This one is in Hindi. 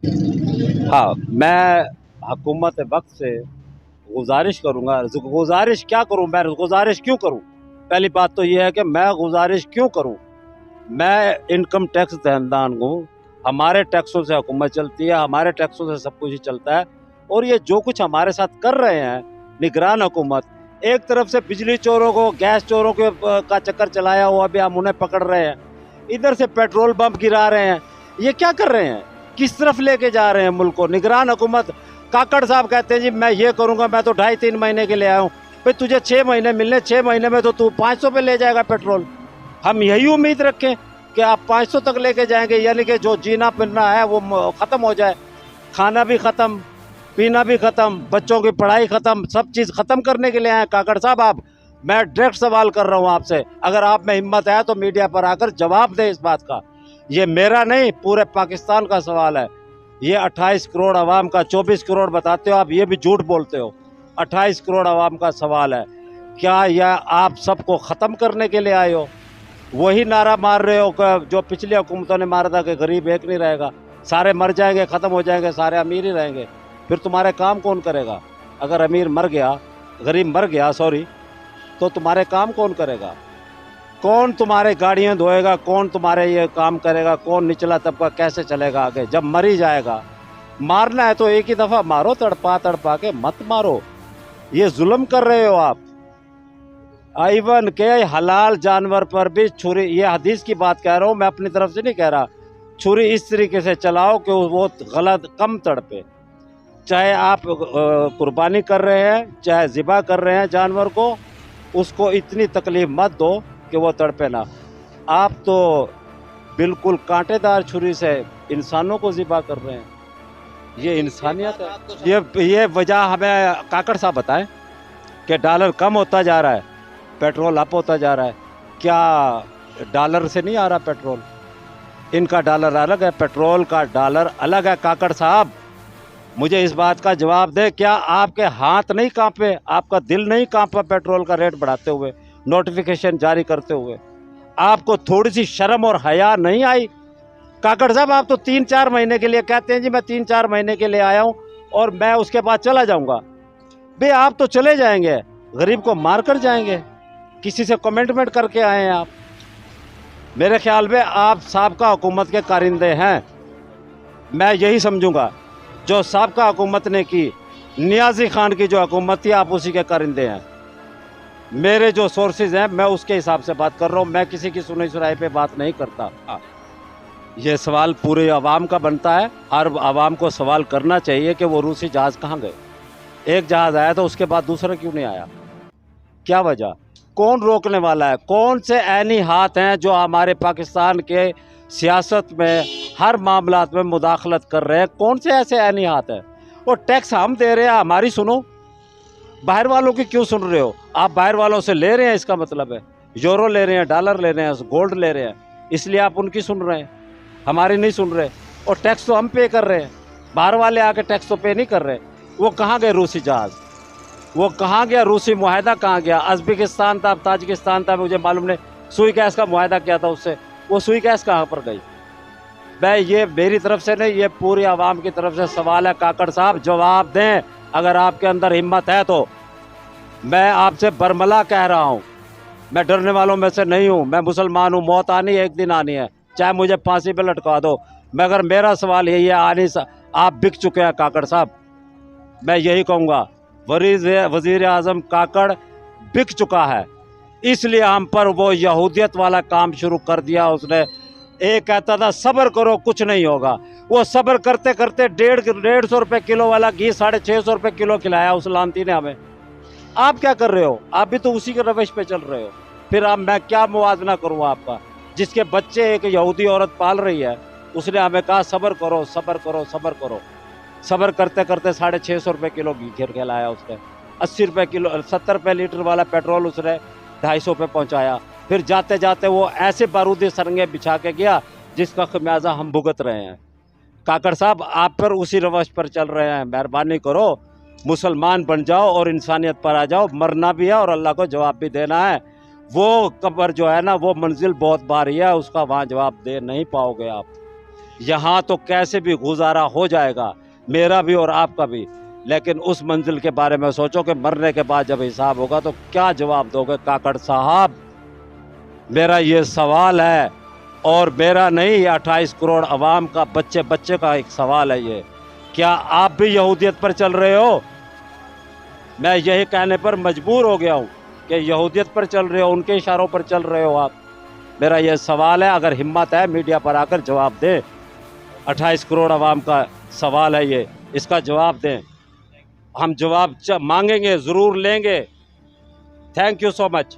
हाँ, मैं हुकूमत वक्त से गुजारिश करूँगा। गुजारिश क्या करूँ, मैं गुजारिश क्यों करूँ? पहली बात तो ये है कि मैं गुजारिश क्यों करूँ? मैं इनकम टैक्स दहनदान हूँ। हमारे टैक्सों से हुकूमत चलती है, हमारे टैक्सों से सब कुछ ही चलता है। और ये जो कुछ हमारे साथ कर रहे हैं निगरान हुकूमत, एक तरफ से बिजली चोरों को, गैस चोरों के का चक्कर चलाया हुआ, अभी हम उन्हें पकड़ रहे हैं। इधर से पेट्रोल बम गिरा रहे हैं। ये क्या कर रहे हैं? किस तरफ लेके जा रहे हैं मुल्क को? निगरान हुकूमत काकड़ साहब कहते हैं जी मैं ये करूँगा, मैं तो 2.5-3 महीने के लिए आया हूँ। भाई तुझे 6 महीने मिलने, 6 महीने में तो तू 500 पे ले जाएगा पेट्रोल। हम यही उम्मीद रखें कि आप 500 तक लेके जाएंगे, यानी कि जो जीना पीना है वो ख़त्म हो जाए, खाना भी ख़त्म, पीना भी ख़त्म, बच्चों की पढ़ाई ख़त्म, सब चीज़ ख़त्म करने के लिए आए काकड़ साहब आप। मैं डायरेक्ट सवाल कर रहा हूँ आपसे, अगर आप में हिम्मत है तो मीडिया पर आकर जवाब दें इस बात का। ये मेरा नहीं, पूरे पाकिस्तान का सवाल है। ये 28 करोड़ आवाम का, 24 करोड़ बताते हो आप, ये भी झूठ बोलते हो। 28 करोड़ आवाम का सवाल है। क्या यह आप सबको ख़त्म करने के लिए आए हो? वही नारा मार रहे हो जो पिछली हुकूमतों ने मारा था कि गरीब एक नहीं रहेगा, सारे मर जाएंगे, ख़त्म हो जाएंगे, सारे अमीर ही रहेंगे। फिर तुम्हारे काम कौन करेगा? अगर अमीर मर गया, गरीब मर गया सॉरी, तो तुम्हारे काम कौन करेगा? कौन तुम्हारे गाड़ियाँ धोएगा? कौन तुम्हारे ये काम करेगा? कौन निचला तबका कैसे चलेगा आगे जब मर ही जाएगा? मारना है तो एक ही दफ़ा मारो, तड़पा तड़पा के मत मारो। ये जुल्म कर रहे हो आप। इवन के हलाल जानवर पर भी छुरी, ये हदीस की बात कह रहा हूँ, मैं अपनी तरफ से नहीं कह रहा। छुरी इस तरीके से चलाओ कि वो गलत कम तड़पे। चाहे आप कुर्बानी कर रहे हैं, चाहे ज़िबा कर रहे हैं जानवर को, उसको इतनी तकलीफ़ मत दो कि वो तड़पे ना। आप तो बिल्कुल कांटेदार छुरी से इंसानों को ज़िबा कर रहे हैं। ये इंसानियत है? ये वजह हमें काकड़ साहब बताएं कि डॉलर कम होता जा रहा है, पेट्रोल अप होता जा रहा है। क्या डॉलर से नहीं आ रहा पेट्रोल? इनका डॉलर अलग है, पेट्रोल का डॉलर अलग है। काकड़ साहब मुझे इस बात का जवाब दे, क्या आपके हाथ नहीं कांपे, आपका दिल नहीं कांपा पेट्रोल का रेट बढ़ाते हुए, नोटिफिकेशन जारी करते हुए? आपको थोड़ी सी शर्म और हया नहीं आई? काकड़ साहब आप तो 3-4 महीने के लिए कहते हैं जी मैं 3-4 महीने के लिए आया हूँ और मैं उसके बाद चला जाऊँगा। भाई आप तो चले जाएंगे, गरीब को मार कर जाएंगे। किसी से कमेंटमेंट करके आए हैं आप? मेरे ख्याल में आप साबका हुकूमत के कारिंदे हैं, मैं यही समझूंगा। जो साबका हुकूमत ने की, नियाज़ी खान की जो हुकूमत थी, आप उसी के कारिंदे हैं। मेरे जो सोर्सेज हैं मैं उसके हिसाब से बात कर रहा हूँ, मैं किसी की सुनाई सुनाई पे बात नहीं करता। ये सवाल पूरे आवाम का बनता है, हर आवाम को सवाल करना चाहिए कि वो रूसी जहाज़ कहाँ गए। एक जहाज़ आया तो उसके बाद दूसरा क्यों नहीं आया? क्या वजह? कौन रोकने वाला है? कौन से ऐनी हाथ हैं जो हमारे पाकिस्तान के सियासत में हर मामलात में मुदाखलत कर रहे हैं? कौन से ऐसे ऐनी हाथ हैं? और टैक्स हम दे रहे हैं, हमारी सुनो, बाहर वालों की क्यों सुन रहे हो? आप बाहर वालों से ले रहे हैं, इसका मतलब है यूरो ले रहे हैं, डॉलर ले रहे हैं, गोल्ड ले रहे हैं, इसलिए आप उनकी सुन रहे हैं, हमारी नहीं सुन रहे। और टैक्स तो हम पे कर रहे हैं, बाहर वाले आके टैक्स तो पे नहीं कर रहे। वो कहाँ गए रूसी जहाज़? वो कहाँ गया? रूसी मुआहदा कहाँ गया? अज़्बेकिस्तान था, ताजिकिस्तान था, मुझे मालूम नहीं। सुई गैस का मुआहदा किया था उससे, वो सुई गैस कहाँ पर गई? मैं ये मेरी तरफ से नहीं, ये पूरी आवाम की तरफ से सवाल है। काकड़ साहब जवाब दें, अगर आपके अंदर हिम्मत है तो। मैं आपसे बरमला कह रहा हूँ, मैं डरने वालों में से नहीं हूँ। मैं मुसलमान हूँ, मौत आनी है, एक दिन आनी है, चाहे मुझे फांसी पे लटका दो। मगर मेरा सवाल यही है, आनी आप बिक चुके हैं काकड़ साहब। मैं यही कहूँगा, वज़ीर आज़म काकड़ बिक चुका है, इसलिए हम पर वो यहूदियत वाला काम शुरू कर दिया उसने। एक कहता था सब्र करो कुछ नहीं होगा, वो सब्र करते करते 150 रुपये किलो वाला घी 650 रुपये किलो खिलाया उस लानती ने हमें। आप क्या कर रहे हो? आप भी तो उसी के रवैश पे चल रहे हो। फिर अब मैं क्या मुआवजा करूँ आपका? जिसके बच्चे एक यहूदी औरत पाल रही है, उसने हमें कहा सब्र करो सब्र करो सब्र करो। सब्र करते करते 650 रुपये किलो घी घिर के लाया उसने। 80 रुपये किलो, 70 रुपये लीटर वाला पेट्रोल उसने 250 पे पहुँचाया। फिर जाते जाते वो ऐसे बारूदी सरंगे बिछा के गया जिसका खमियाजा हम भुगत रहे हैं। काकड़ साहब आप पर उसी रवश पर चल रहे हैं। मेहरबानी करो, मुसलमान बन जाओ और इंसानियत पर आ जाओ। मरना भी है और अल्लाह को जवाब भी देना है। वो कब्र जो है ना, वो मंजिल बहुत बारी है, उसका वहाँ जवाब दे नहीं पाओगे आप। यहाँ तो कैसे भी गुजारा हो जाएगा, मेरा भी और आपका भी, लेकिन उस मंजिल के बारे में सोचो कि मरने के बाद जब हिसाब होगा तो क्या जवाब दोगे काकड़ साहब। मेरा ये सवाल है, और मेरा नहीं, 28 करोड़ अवाम का, बच्चे बच्चे का एक सवाल है ये। क्या आप भी यहूदियत पर चल रहे हो? मैं यही कहने पर मजबूर हो गया हूँ कि यहूदियत पर चल रहे हो, उनके इशारों पर चल रहे हो आप। मेरा ये सवाल है, अगर हिम्मत है मीडिया पर आकर जवाब दें। 28 करोड़ अवाम का सवाल है ये, इसका जवाब दें। हम जवाब मांगेंगे, ज़रूर लेंगे। Thank you so much.